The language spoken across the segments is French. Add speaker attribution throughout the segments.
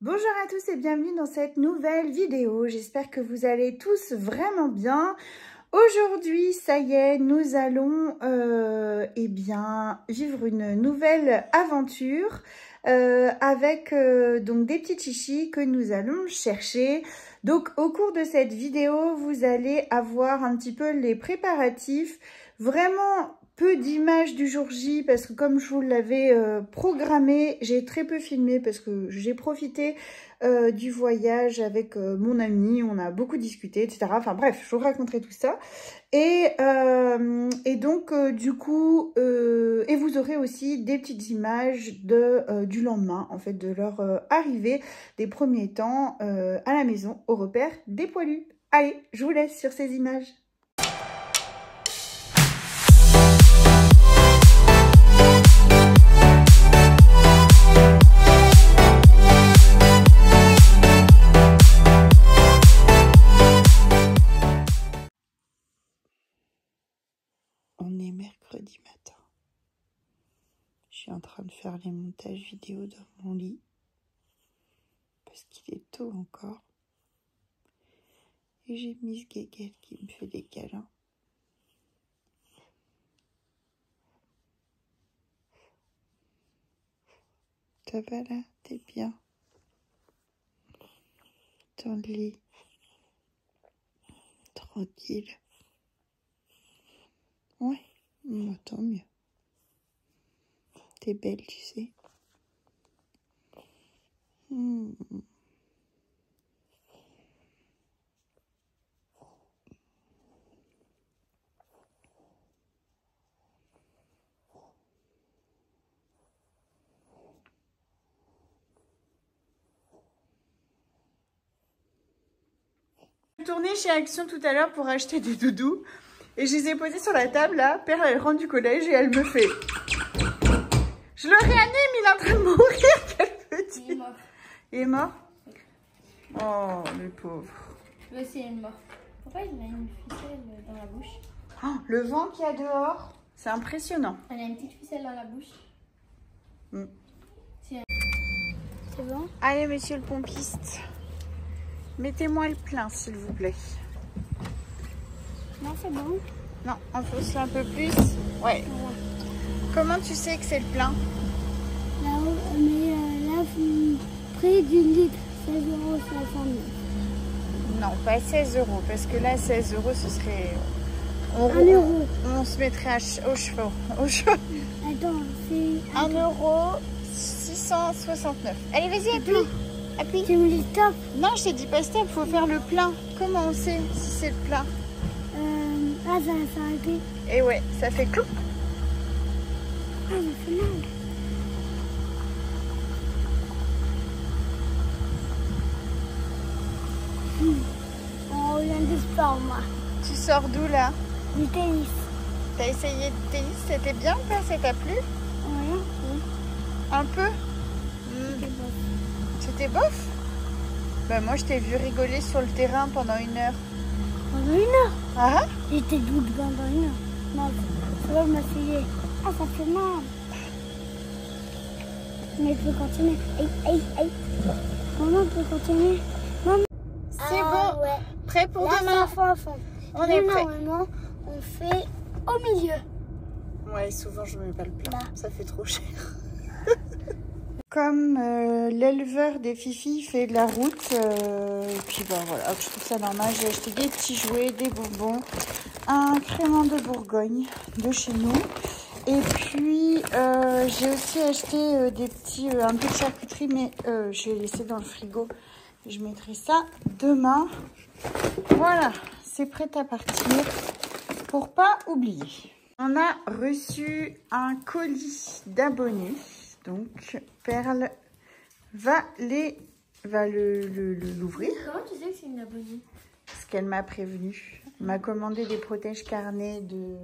Speaker 1: Bonjour à tous et bienvenue dans cette nouvelle vidéo. J'espère que vous allez tous vraiment bien. Aujourd'hui, ça y est, nous allons vivre une nouvelle aventure avec donc des petits chichis que nous allons chercher. Donc au cours de cette vidéo, vous allez avoir un petit peu les préparatifs, vraiment peu d'images du jour J parce que comme je vous l'avais programmé, j'ai très peu filmé parce que j'ai profité du voyage avec mon ami, on a beaucoup discuté, etc. Enfin bref, je vous raconterai tout ça. Et donc du coup, et vous aurez aussi des petites images du lendemain, en fait, de leur arrivée des premiers temps à la maison au repère des poilus. Allez, je vous laisse sur ces images. On est mercredi matin. Je suis en train de faire les montages vidéo dans mon lit. Parce qu'il est tôt encore. Et j'ai Miss Guéguette qui me fait des câlins. Ça va là? T'es bien? Dans le lit. Tranquille. Ouais, tant mieux. T'es belle, tu sais. Je suis tournée chez Action tout à l'heure pour acheter des doudous. Et je les ai posés sur la table là. Père, elle rentre du collège et elle me fait. Je le réanime, il est en train de mourir, quel petit.
Speaker 2: Il est mort.
Speaker 1: Il est mort? Oh, le pauvre.
Speaker 2: Lui aussi, il est mort. Pourquoi il a une ficelle dans la bouche?
Speaker 1: Oh, le vent qu'il y a dehors, c'est impressionnant.
Speaker 2: Elle a une petite ficelle dans la bouche. C'est bon?
Speaker 1: Allez, monsieur le pompiste. Mettez-moi le plein, s'il vous plaît.
Speaker 2: Non, c'est bon.
Speaker 1: Non, on pousse un peu plus. Ouais. Comment tu sais que c'est le plein?
Speaker 2: Là-haut, mais là, près du litre, 16,69 €.
Speaker 1: Non, pas 16 €, parce que là, 16 € ce serait...
Speaker 2: 1 €.
Speaker 1: On se mettrait au chevaux.
Speaker 2: Attends, c'est...
Speaker 1: 1,669 €. Allez, vas-y, appuie. Appuie.
Speaker 2: Tu me dis stop.
Speaker 1: Non, je t'ai dit pas stop, faut faire le plein. Comment on sait si c'est le plein?
Speaker 2: Ah, ça a arrêté.
Speaker 1: Et ouais, ça fait clou.
Speaker 2: Ah, ça fait mal. On vient du sport, moi.
Speaker 1: Tu sors d'où là?
Speaker 2: Du tennis.
Speaker 1: T'as essayé de tennis, c'était bien ou pas? Ça t'a plu?
Speaker 2: Oui.
Speaker 1: Un peu?
Speaker 2: C'est bon.
Speaker 1: C'était bof? Bah moi je t'ai vu rigoler sur le terrain pendant 1 heure.
Speaker 2: Pendant 1 heure?
Speaker 1: Ah?
Speaker 2: J'étais debout pendant 1 heure. Non, ça va m'asseoir. Ah, ça fait mal. Mais je peux continuer. Aïe. Maman, on peut continuer. Maman.
Speaker 1: C'est bon.
Speaker 2: Ouais.
Speaker 1: Prêt pour
Speaker 2: Là,
Speaker 1: demain? On est prêt.
Speaker 2: Normalement, on fait au milieu.
Speaker 1: Ouais, souvent je mets pas le plein.
Speaker 2: Là.
Speaker 1: Ça fait trop cher. Comme l'éleveur des fifis fait de la route, et puis ben voilà, je trouve ça normal. J'ai acheté des petits jouets, des bonbons, un crément de Bourgogne de chez nous. Et puis j'ai aussi acheté des petits, un peu de charcuterie, mais je vais laisser dans le frigo. Je mettrai ça demain. Voilà, c'est prêt à partir pour pas oublier. On a reçu un colis d'abonnés. Donc, Perle va l'ouvrir.
Speaker 2: Comment tu sais que c'est une abonnée?
Speaker 1: Parce qu'elle m'a prévenu. Elle m'a commandé des protèges carnets de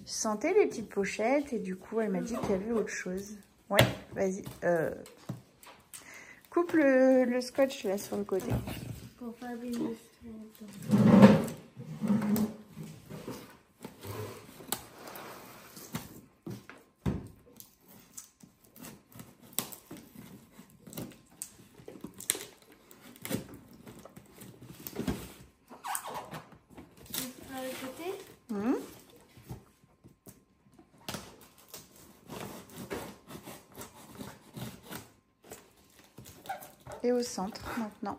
Speaker 1: santé, les petites pochettes. Et du coup, elle m'a dit qu'il y avait autre chose. Ouais, vas-y. Coupe le scotch là sur le côté.
Speaker 2: Pour pas abîmer.
Speaker 1: et au centre maintenant.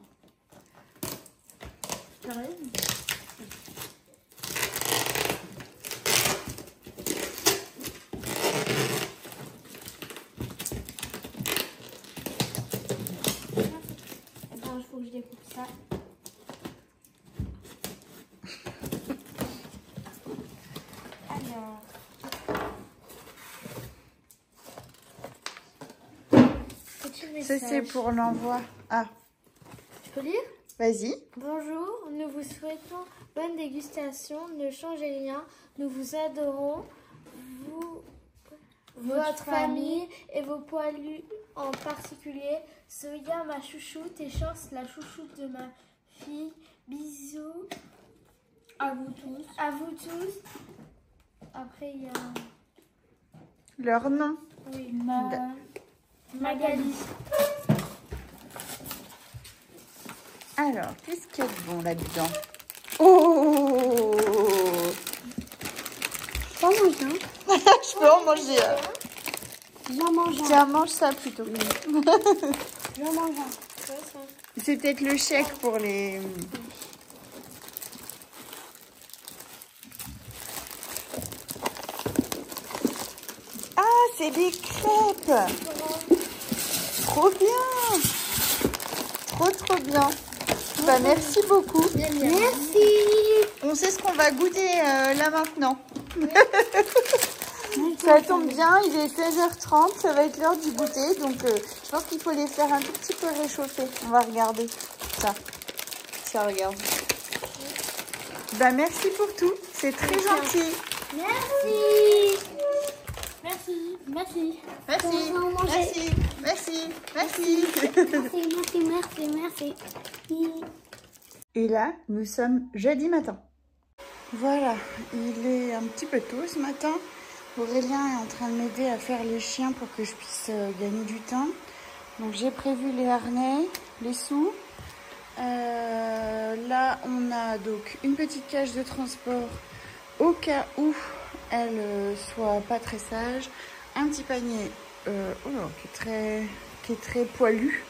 Speaker 2: Attends, il faut que je découpe ça. Alors.
Speaker 1: Ça, c'est pour l'envoi. Ah,
Speaker 2: Tu peux lire?
Speaker 1: vas-y.
Speaker 2: Bonjour, nous vous souhaitons bonne dégustation. Ne changez rien. Nous vous adorons. Votre famille et vos poilus en particulier. Soya, ma chouchoute, et Chance, la chouchoute de ma fille. Bisous. À vous tous. À vous tous. Après, il y a...
Speaker 1: Leur nom.
Speaker 2: Oui, Magali.
Speaker 1: Alors, qu'est-ce qu'il y a de bon là-dedans? Oh!
Speaker 2: Pas manger, hein?
Speaker 1: Je peux en manger.
Speaker 2: J'en mange un.
Speaker 1: Tiens, mange ça plutôt.
Speaker 2: J'en mange un.
Speaker 1: C'est peut-être le chèque pour les... Ah, c'est des crêpes. Trop bien. Trop bien. Bah, merci beaucoup.
Speaker 2: Merci.
Speaker 1: On sait ce qu'on va goûter là maintenant. Ça tombe bien, il est 16h30, ça va être l'heure du goûter. Donc je pense qu'il faut les faire un tout petit peu réchauffer. On va regarder ça. Tiens, regarde. Bah, merci pour tout, c'est très gentil.
Speaker 2: Merci. Merci. Merci.
Speaker 1: Merci,
Speaker 2: On va manger.
Speaker 1: merci.
Speaker 2: Merci.
Speaker 1: Et là, nous sommes jeudi matin. Voilà, il est un petit peu tôt ce matin. Aurélien est en train de m'aider à faire les chiens pour que je puisse gagner du temps. Donc j'ai prévu les harnais, les sous. Là, on a donc une petite cage de transport au cas où elle soit pas très sage. Un petit panier qui est très poilu.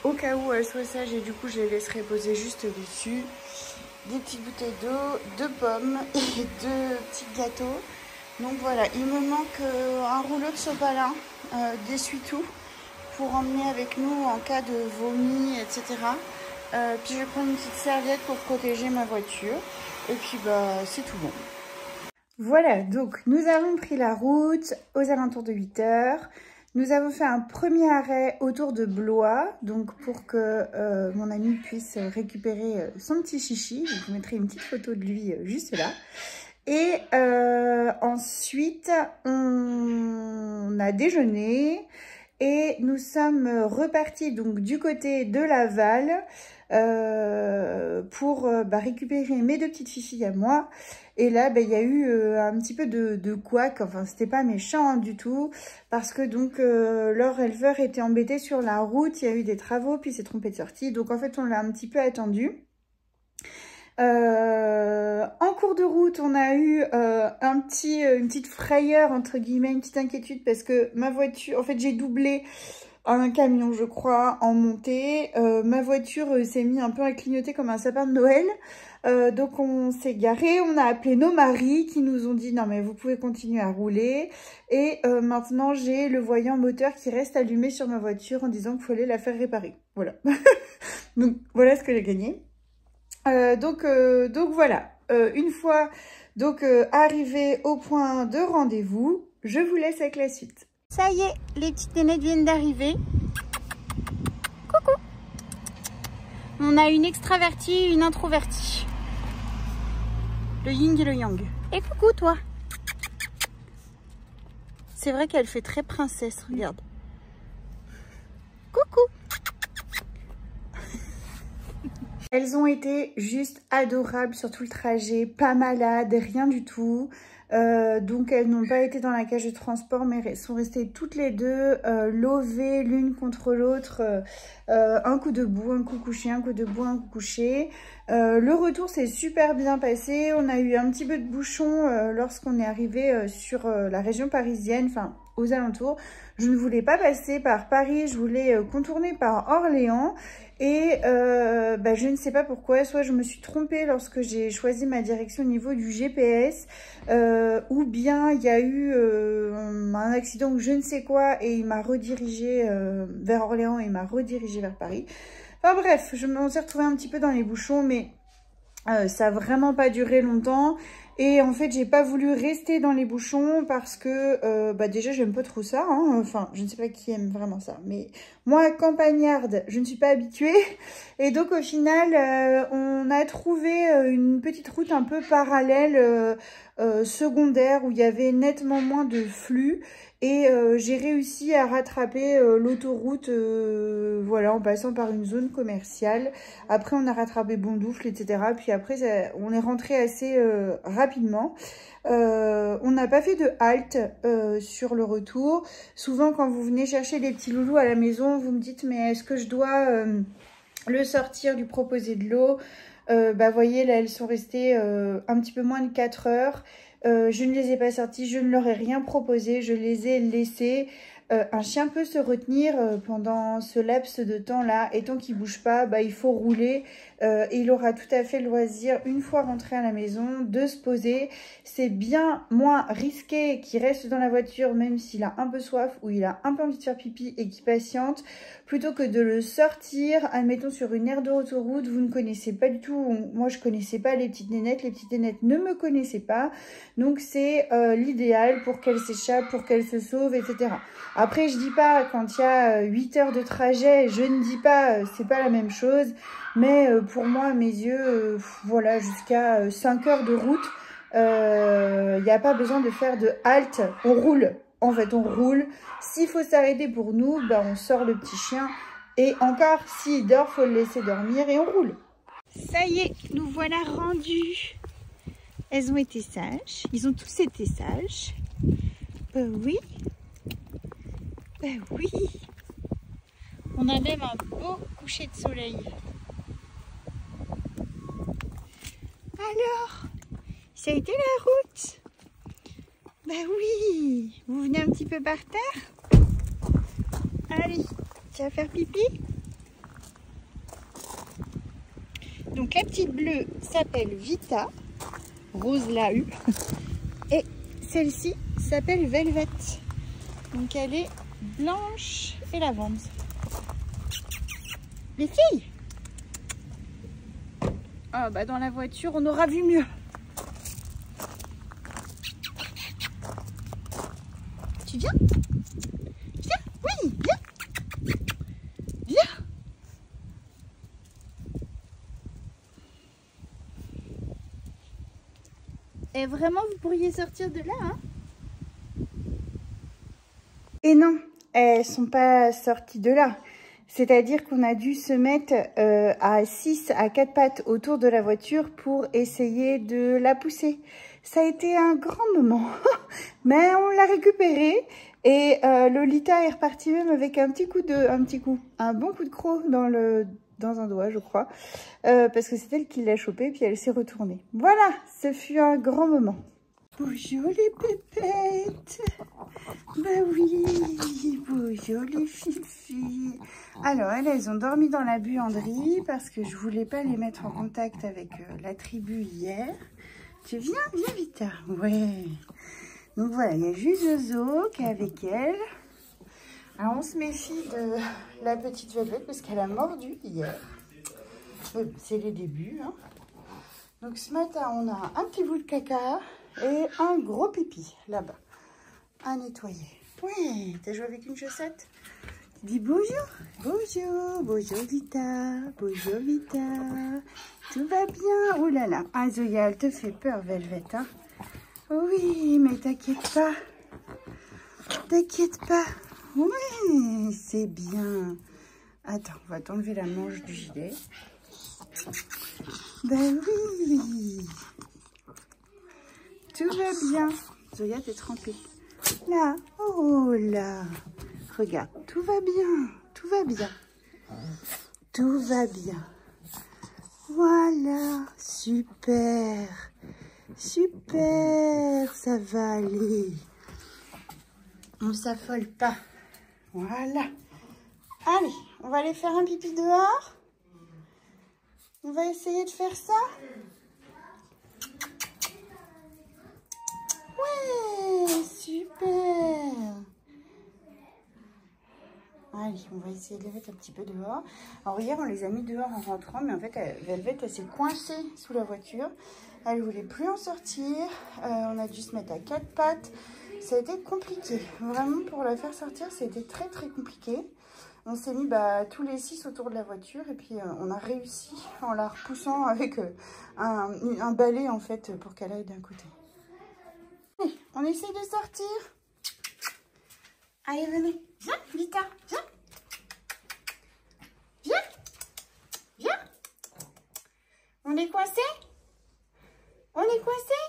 Speaker 1: Au cas où elle soit sage, et du coup je les laisserai poser juste dessus. Des petites bouteilles d'eau, 2 pommes et 2 petits gâteaux. Donc voilà, il me manque un rouleau de sopalin, d'essuie-tout pour emmener avec nous en cas de vomi, etc. Puis je vais prendre une petite serviette pour protéger ma voiture. Et puis bah c'est tout bon. Voilà, donc nous avons pris la route aux alentours de 8 h. Nous avons fait un premier arrêt autour de Blois, donc pour que mon ami puisse récupérer son petit chichi. Je vous mettrai une petite photo de lui juste là. Et ensuite, on a déjeuné et nous sommes repartis donc du côté de Laval pour récupérer mes 2 petites filles à moi. Et là, il y a eu un petit peu de couac, enfin c'était pas méchant du tout, parce que donc leur éleveur était embêté sur la route, il y a eu des travaux, puis il s'est trompé de sortie, donc en fait on l'a un petit peu attendu. En cours de route, on a eu une petite frayeur, entre guillemets, une petite inquiétude, parce que ma voiture, en fait j'ai doublé un camion je crois en montée, ma voiture s'est mis un peu à clignoter comme un sapin de Noël. Donc on s'est garé, on a appelé nos maris qui nous ont dit non mais vous pouvez continuer à rouler, et maintenant j'ai le voyant moteur qui reste allumé sur ma voiture en disant qu'il fallait la faire réparer. Voilà. Donc voilà ce que j'ai gagné. Donc voilà, une fois arrivé au point de rendez-vous, je vous laisse avec la suite. Ça y est, les petites nénettes viennent d'arriver. Coucou. On a une extravertie, une introvertie. Le yin et le yang. Et coucou toi. C'est vrai qu'elle fait très princesse, regarde. Coucou. Elles ont été juste adorables sur tout le trajet, pas malades, rien du tout. Donc elles n'ont pas été dans la cage de transport, mais elles sont restées toutes les deux lovées l'une contre l'autre, un coup debout, un coup couché, un coup debout, un coup couché. Le retour s'est super bien passé. On a eu un petit peu de bouchon lorsqu'on est arrivé sur la région parisienne, enfin aux alentours. Je ne voulais pas passer par Paris, je voulais contourner par Orléans. Et je ne sais pas pourquoi, soit je me suis trompée lorsque j'ai choisi ma direction au niveau du GPS, ou bien il y a eu un accident ou je ne sais quoi et il m'a redirigé vers Orléans et il m'a redirigé vers Paris. Enfin bref, je me suis retrouvée un petit peu dans les bouchons, mais ça n'a vraiment pas duré longtemps. Et en fait, j'ai pas voulu rester dans les bouchons parce que déjà, j'aime pas trop ça. Hein. Enfin, je ne sais pas qui aime vraiment ça. Mais moi, campagnarde, je ne suis pas habituée. Et donc, au final, on a trouvé une petite route un peu parallèle, secondaire, où il y avait nettement moins de flux. Et j'ai réussi à rattraper l'autoroute voilà, en passant par une zone commerciale. Après, on a rattrapé Bondoufle, etc. Puis après, on est rentré assez rapidement. On n'a pas fait de halte sur le retour. Souvent, quand vous venez chercher les petits loulous à la maison, vous me dites, mais est-ce que je dois le sortir, lui proposer de l'eau? Voyez, là, elles sont restées un petit peu moins de 4 heures. Je ne les ai pas sortis, je ne leur ai rien proposé, je les ai laissés. Un chien peut se retenir pendant ce laps de temps-là, et tant qu'il ne bouge pas, il faut rouler. Et il aura tout à fait le loisir, une fois rentré à la maison, de se poser. C'est bien moins risqué qu'il reste dans la voiture, même s'il a un peu soif ou il a un peu envie de faire pipi et qu'il patiente, plutôt que de le sortir, admettons, sur une aire d'autoroute. Vous ne connaissez pas du tout, moi je ne connaissais pas les petites nénettes ne me connaissaient pas. Donc c'est l'idéal pour qu'elles s'échappent, pour qu'elles se sauvent, etc. Après, je dis pas, quand il y a 8 heures de trajet, je ne dis pas, c'est pas la même chose. Mais pour moi, à mes yeux, voilà, jusqu'à 5 heures de route, il n'y a pas besoin de faire de halte. On roule, en fait, on roule. S'il faut s'arrêter pour nous, on sort le petit chien. Et encore, s'il dort, il faut le laisser dormir et on roule. Ça y est, nous voilà rendus. Elles ont été sages, ils ont tous été sages. Oui. Oui. On a même un beau coucher de soleil. Alors, ça a été la route? Oui. Vous venez un petit peu par terre? Allez, tu vas faire pipi? Donc la petite bleue s'appelle Vita. Rose l'a eu. Et celle-ci s'appelle Velvet. Donc elle est blanche et lavande. Les filles! Ah dans la voiture on aura vu mieux. Tu viens? Viens! Oui! Viens! Viens! Et vraiment vous pourriez sortir de là, hein? Et non, elles sont pas sorties de là. C'est-à-dire qu'on a dû se mettre à 6 à 4 pattes autour de la voiture pour essayer de la pousser. Ça a été un grand moment, mais on l'a récupérée et Lolita est repartie même avec un bon coup de croc dans un doigt, je crois, parce que c'est elle qui l'a chopé puis elle s'est retournée. Voilà, ce fut un grand moment. Bonjour les pépettes. Oui, bonjour les filles. Alors elles ont dormi dans la buanderie parce que je voulais pas les mettre en contact avec la tribu hier. Tu viens? Viens Vita. Ouais. Donc voilà, il y a juste Zozo qui est avec elle. Alors on se méfie de la petite Velvet parce qu'elle a mordu hier. C'est les débuts, hein. Donc ce matin on a un petit bout de caca et un gros pipi là-bas à nettoyer. Oui, t'as joué avec une chaussette? Dis bonjour. Bonjour, bonjour Vita. Bonjour Vita. Tout va bien? Oh là là. Ah Zoya, elle te fait peur Velvet, hein? Oui, mais t'inquiète pas. T'inquiète pas. Oui, c'est bien. Attends, on va t'enlever la manche du gilet. Oui. Tout va bien. Zoya, t'es trempée. Là, oh là. Regarde, tout va bien. Tout va bien. Tout va bien. Voilà, super. Super, ça va aller. On s'affole pas. Voilà. Allez, on va aller faire un pipi dehors. On va essayer de faire ça. Ouais, super. Allez, on va essayer de les mettre un petit peu dehors. Alors hier, on les a mis dehors en rentrant, mais en fait, Velvet, elle s'est coincée sous la voiture. Elle voulait plus en sortir. On a dû se mettre à quatre pattes. Ça a été compliqué. Vraiment, pour la faire sortir, c'était très, très compliqué. On s'est mis tous les 6 autour de la voiture et puis on a réussi en la repoussant avec un balai, en fait, pour qu'elle aille d'un côté. Allez, on essaye de sortir. Allez, venez. Viens, Vita, viens. Viens. Viens. On est coincé? On est coincé?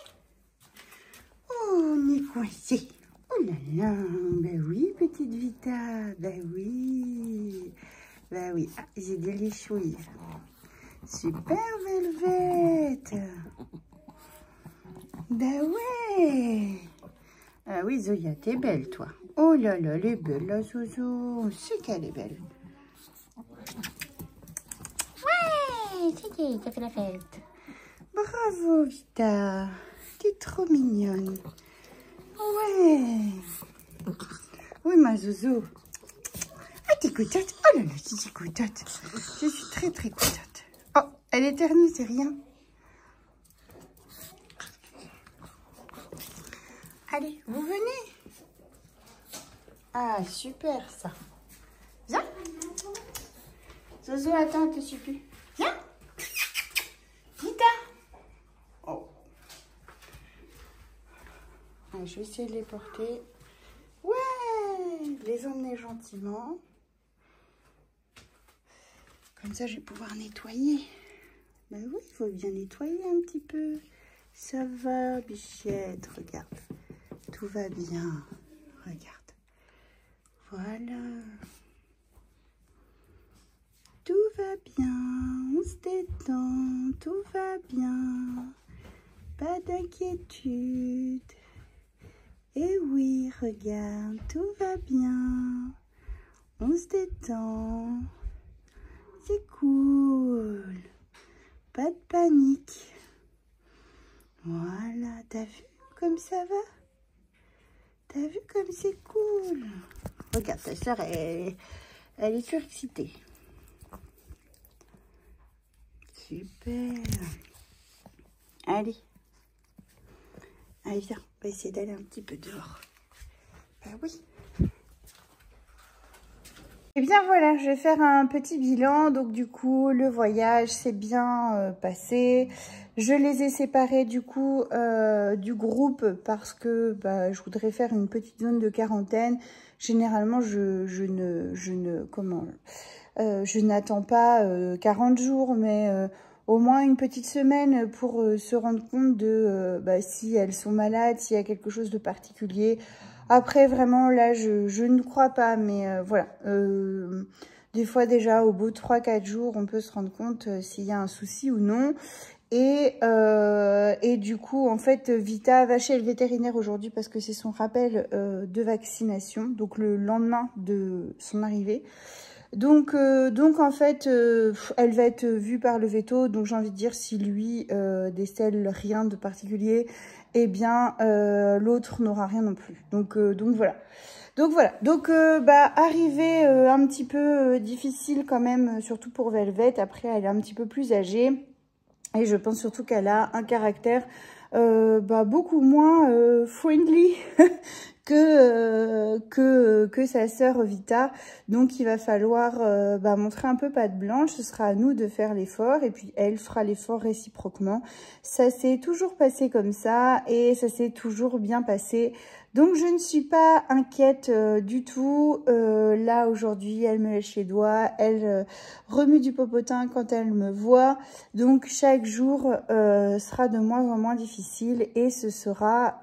Speaker 1: Oh, on est coincé. Oh là là. Ben oui, petite Vita. Ben oui. Ben oui. Ah, j'ai des léchouilles. Super, Velvet. Ben ouais. Ah oui, Zoya, t'es belle, toi. Oh là là, elle est belle, la Zozo. C'est qu'elle est belle. Ouais, c'est qui, t'as fait la fête. Bravo, Vita. T'es trop mignonne. Ouais. Oui, ma Zozo. Ah, t'es contente. Oh là là, je suis contente. Je suis très, très contente. Oh, elle éternue, c'est rien. Allez, vous venez. Ah, super, ça. Viens. Zozo, attends, je te suis plus. Viens. Vita. Oh. Allez, je vais essayer de les porter. Ouais. Les emmener gentiment. Comme ça, je vais pouvoir nettoyer. Ben oui, il faut bien nettoyer un petit peu. Ça va, bichette, regarde. Tout va bien. Regarde. Voilà. Tout va bien. On se détend. Tout va bien. Pas d'inquiétude. Et oui, regarde. Tout va bien. On se détend. C'est cool. Pas de panique. Voilà. T'as vu comme ça va? T'as vu comme c'est cool? Regarde, ta soeur, elle est surexcitée. Super. Allez. Allez, viens. On va essayer d'aller un petit peu dehors. Ben oui. Et bien voilà, je vais faire un petit bilan. Donc du coup, le voyage s'est bien passé. Je les ai séparés du coup du groupe parce que je voudrais faire une petite zone de quarantaine. Généralement, je n'attends pas 40 jours, mais au moins une petite semaine pour se rendre compte de si elles sont malades, s'il y a quelque chose de particulier. Après, vraiment, là, je ne crois pas, mais voilà. Des fois, déjà, au bout de 3-4 jours, on peut se rendre compte s'il y a un souci ou non. Et du coup, en fait, Vita va chez le vétérinaire aujourd'hui parce que c'est son rappel de vaccination, donc le lendemain de son arrivée. Donc en fait, elle va être vue par le véto. Donc j'ai envie de dire, si lui décèle rien de particulier, eh bien l'autre n'aura rien non plus. Donc voilà. Donc arrivée un petit peu difficile quand même, surtout pour Velvet. Après, elle est un petit peu plus âgée. Et je pense surtout qu'elle a un caractère beaucoup moins friendly que sa sœur Vita. Donc il va falloir montrer un peu patte blanche. Ce sera à nous de faire l'effort et puis elle fera l'effort réciproquement. Ça s'est toujours passé comme ça et ça s'est toujours bien passé. Donc je ne suis pas inquiète du tout. Là aujourd'hui, elle me lèche les doigts, elle remue du popotin quand elle me voit. Donc chaque jour sera de moins en moins difficile et ce sera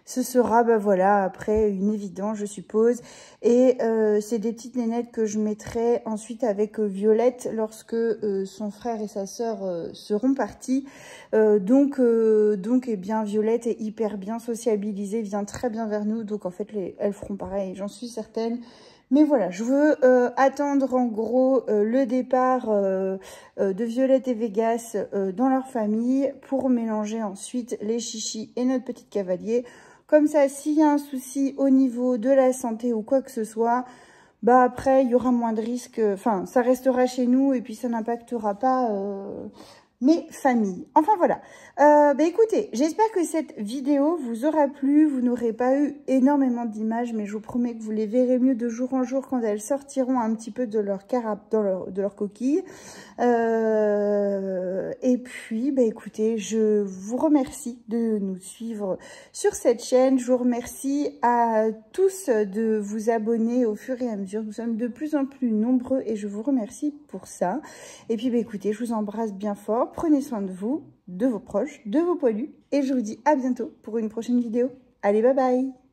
Speaker 1: ce sera, bah voilà, après une évidence, je suppose. Et c'est des petites nénettes que je mettrai ensuite avec Violette lorsque son frère et sa sœur seront partis. Donc, eh bien, Violette est hyper bien sociabilisée, vient très bien vers nous. Donc, en fait, elles feront pareil, j'en suis certaine. Mais voilà, je veux attendre en gros le départ de Violette et Vegas dans leur famille pour mélanger ensuite les chichis et notre petit cavalier. Comme ça, s'il y a un souci au niveau de la santé ou quoi que ce soit, bah après, il y aura moins de risques. Enfin, ça restera chez nous et puis ça n'impactera pas mes familles. Enfin voilà. Bah écoutez, j'espère que cette vidéo vous aura plu. Vous n'aurez pas eu énormément d'images, mais je vous promets que vous les verrez mieux de jour en jour quand elles sortiront un petit peu de leur de leur coquille. Et puis, bah écoutez, je vous remercie de nous suivre sur cette chaîne. Je vous remercie à tous de vous abonner au fur et à mesure. Nous sommes de plus en plus nombreux et je vous remercie pour ça. Et puis, bah écoutez, je vous embrasse bien fort. Prenez soin de vous, de vos proches, de vos poilus. Et je vous dis à bientôt pour une prochaine vidéo. Allez, bye bye!